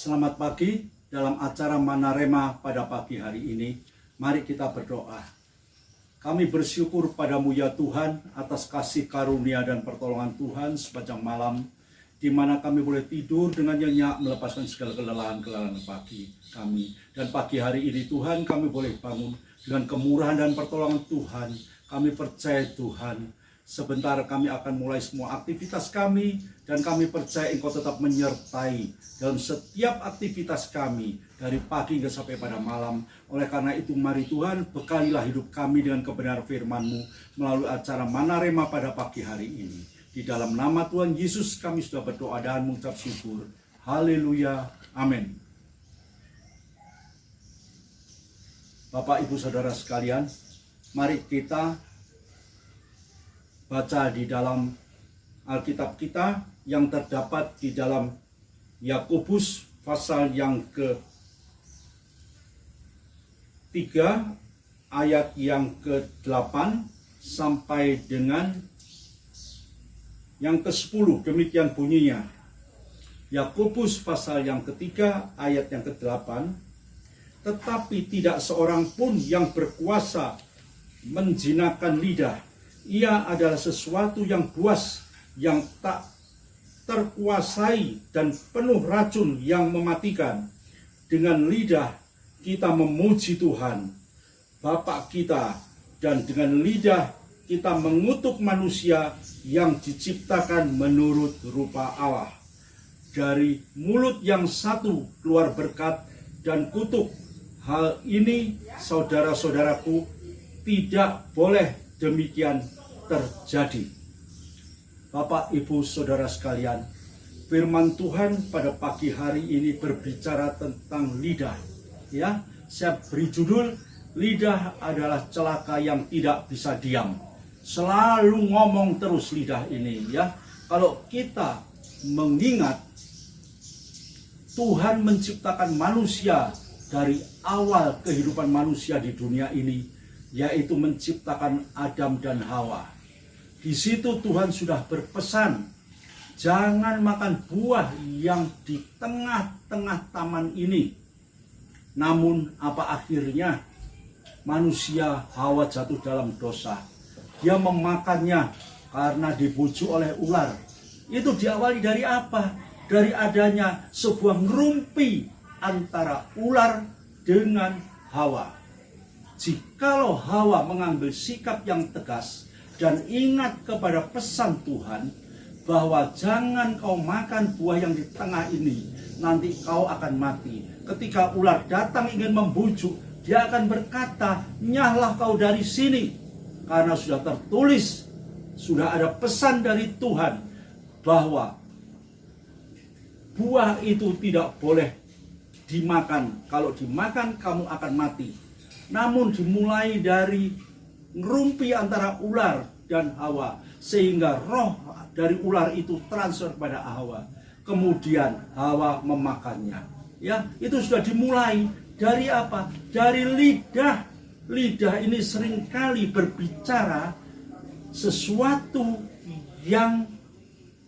Selamat pagi dalam acara Manarema pada pagi hari ini. Mari kita berdoa. Kami bersyukur padamu ya Tuhan atas kasih karunia dan pertolongan Tuhan sepanjang malam, di mana kami boleh tidur dengan nyenyak melepaskan segala kelelahan pagi kami. Dan pagi hari ini Tuhan kami boleh bangun dengan kemurahan dan pertolongan Tuhan. Kami percaya Tuhan, sebentar kami akan mulai semua aktivitas kami, dan kami percaya Engkau tetap menyertai dalam setiap aktivitas kami dari pagi hingga sampai pada malam. Oleh karena itu mari Tuhan, bekalilah hidup kami dengan kebenaran firman-Mu melalui acara Manarema pada pagi hari ini. Di dalam nama Tuhan Yesus kami sudah berdoa dan mengucap syukur. Haleluya. Amin. Bapak, Ibu, Saudara sekalian, mari kita baca di dalam Alkitab kita yang terdapat di dalam Yakobus pasal yang ke-3 ayat yang ke-8 sampai dengan yang ke-10. Demikian bunyinya. Yakobus pasal yang ke-3 ayat yang ke-8. Tetapi tidak seorang pun yang berkuasa menjinakkan lidah. Ia adalah sesuatu yang buas, yang tak terkuasai dan penuh racun yang mematikan. Dengan lidah kita memuji Tuhan, Bapa kita, dan dengan lidah kita mengutuk manusia yang diciptakan menurut rupa Allah. Dari mulut yang satu keluar berkat dan kutuk. Hal ini, saudara-saudaraku, tidak boleh demikian terjadi. Bapak, Ibu, Saudara sekalian, firman Tuhan pada pagi hari ini berbicara tentang lidah. Ya, saya beri judul, lidah adalah celaka yang tidak bisa diam. Selalu ngomong terus lidah ini, ya. Kalau kita mengingat Tuhan menciptakan manusia dari awal kehidupan manusia di dunia ini, yaitu menciptakan Adam dan Hawa. Di situ Tuhan sudah berpesan, jangan makan buah yang di tengah-tengah taman ini. Namun apa akhirnya? Manusia Hawa jatuh dalam dosa. Dia memakannya karena dibujuk oleh ular. Itu diawali dari apa? Dari adanya sebuah ngerumpi antara ular dengan Hawa. Jikalau Hawa mengambil sikap yang tegas dan ingat kepada pesan Tuhan bahwa jangan kau makan buah yang di tengah ini, nanti kau akan mati. Ketika ular datang ingin membujuk, dia akan berkata, nyahlah kau dari sini. Karena sudah tertulis, sudah ada pesan dari Tuhan bahwa buah itu tidak boleh dimakan. Kalau dimakan kamu akan mati. Namun dimulai dari ngerumpi antara ular dan Hawa, sehingga roh dari ular itu transfer pada Hawa. Kemudian Hawa memakannya. Ya, itu sudah dimulai dari apa? Dari lidah. Lidah ini seringkali berbicara sesuatu yang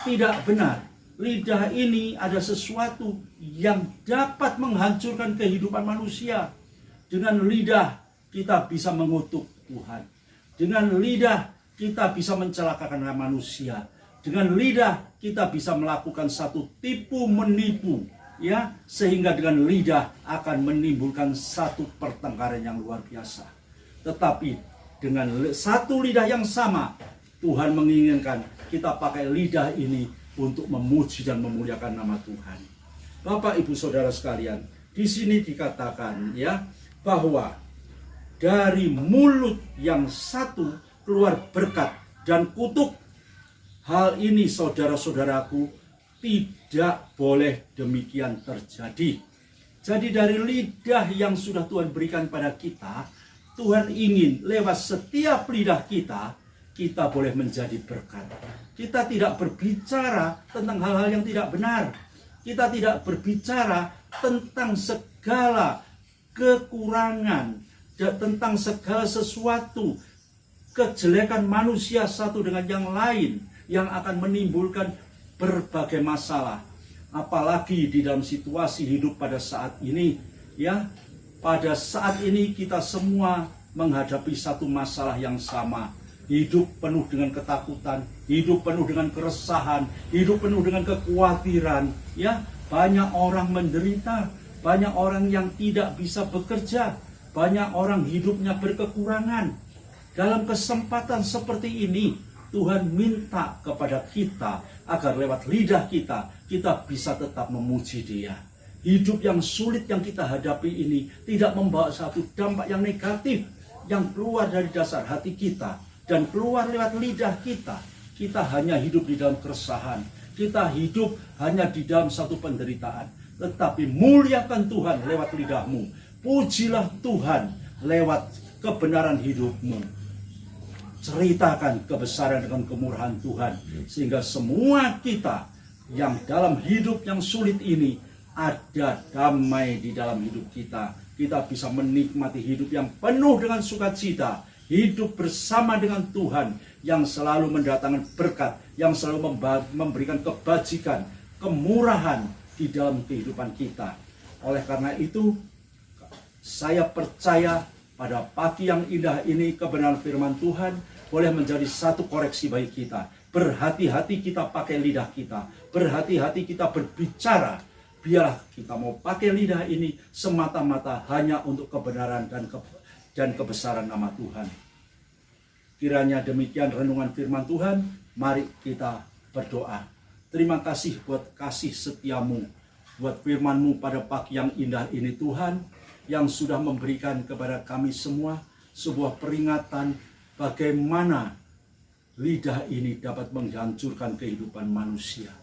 tidak benar. Lidah ini ada sesuatu yang dapat menghancurkan kehidupan manusia. Dengan lidah kita bisa mengutuk Tuhan. Dengan lidah kita bisa mencelakakan manusia. Dengan lidah kita bisa melakukan satu tipu menipu, ya, sehingga dengan lidah akan menimbulkan satu pertengkaran yang luar biasa. Tetapi dengan satu lidah yang sama, Tuhan menginginkan kita pakai lidah ini untuk memuji dan memuliakan nama Tuhan. Bapak, Ibu, Saudara sekalian, di sini dikatakan, ya, bahwa dari mulut yang satu keluar berkat dan kutuk. Hal ini, saudara-saudaraku, tidak boleh demikian terjadi. Jadi dari lidah yang sudah Tuhan berikan pada kita, Tuhan ingin lewat setiap lidah kita, kita boleh menjadi berkat. Kita tidak berbicara tentang hal-hal yang tidak benar. Kita tidak berbicara tentang segala kekurangan, tentang segala sesuatu kejelekan manusia satu dengan yang lain yang akan menimbulkan berbagai masalah. apalagi di dalam situasi hidup pada saat ini, ya. Pada saat ini kita semua menghadapi satu masalah yang sama. Hidup penuh dengan ketakutan, hidup penuh dengan keresahan, hidup penuh dengan kekhawatiran, ya. Banyak orang menderita, banyak orang yang tidak bisa bekerja, banyak orang hidupnya berkekurangan. Dalam kesempatan seperti ini, Tuhan minta kepada kita agar lewat lidah kita bisa tetap memuji Dia. Hidup yang sulit yang kita hadapi ini tidak membawa satu dampak yang negatif yang keluar dari dasar hati kita dan keluar lewat lidah kita. Kita hanya hidup di dalam keresahan, kita hidup hanya di dalam satu penderitaan. Tetapi muliakan Tuhan lewat lidahmu, pujilah Tuhan lewat kebenaran hidupmu. Ceritakan kebesaran dan kemurahan Tuhan, sehingga semua kita yang dalam hidup yang sulit ini ada damai di dalam hidup kita. Kita bisa menikmati hidup yang penuh dengan sukacita, hidup bersama dengan Tuhan yang selalu mendatangkan berkat, yang selalu memberikan kebajikan, kemurahan di dalam kehidupan kita. Oleh karena itu, saya percaya pada pagi yang indah ini kebenaran firman Tuhan boleh menjadi satu koreksi bagi kita. Berhati-hati kita pakai lidah kita, berhati-hati kita berbicara. Biarlah kita mau pakai lidah ini semata-mata hanya untuk kebenaran dan kebesaran nama Tuhan. Kiranya demikian renungan firman Tuhan. Mari kita berdoa. Terima kasih buat kasih setiamu, buat firman-Mu pada pagi yang indah ini Tuhan, yang sudah memberikan kepada kami semua sebuah peringatan bagaimana lidah ini dapat menghancurkan kehidupan manusia.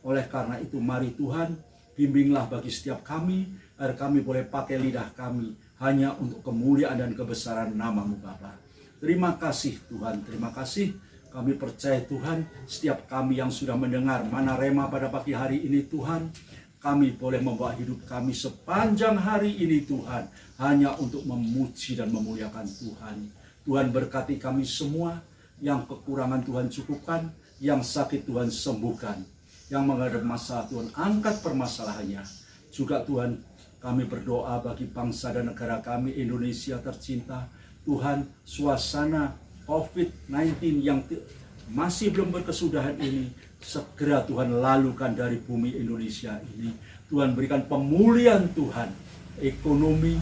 Oleh karena itu mari Tuhan, bimbinglah bagi setiap kami, agar kami boleh pakai lidah kami hanya untuk kemuliaan dan kebesaran nama-Mu Bapa. Terima kasih Tuhan, terima kasih. Kami percaya Tuhan, setiap kami yang sudah mendengar Mana Rema pada pagi hari ini Tuhan, kami boleh membawa hidup kami sepanjang hari ini Tuhan, hanya untuk memuji dan memuliakan Tuhan. Tuhan berkati kami semua, yang kekurangan Tuhan cukupkan, yang sakit Tuhan sembuhkan. Yang menghadapi masalah Tuhan angkat permasalahannya. Juga Tuhan, kami berdoa bagi bangsa dan negara kami Indonesia tercinta. Tuhan, suasana COVID-19 yang masih belum berkesudahan ini segera Tuhan lalukan dari bumi Indonesia ini. Tuhan berikan pemulihan Tuhan, ekonomi,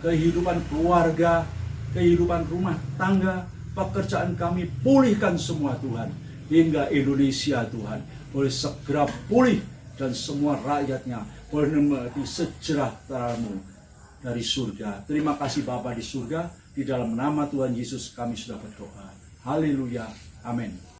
kehidupan keluarga, kehidupan rumah tangga, pekerjaan kami pulihkan semua Tuhan. Hingga Indonesia Tuhan boleh segera pulih dan semua rakyatnya boleh menikmati sejahtera-Mu dari surga. Terima kasih Bapa di surga, di dalam nama Tuhan Yesus kami sudah berdoa. Haleluya. Amin.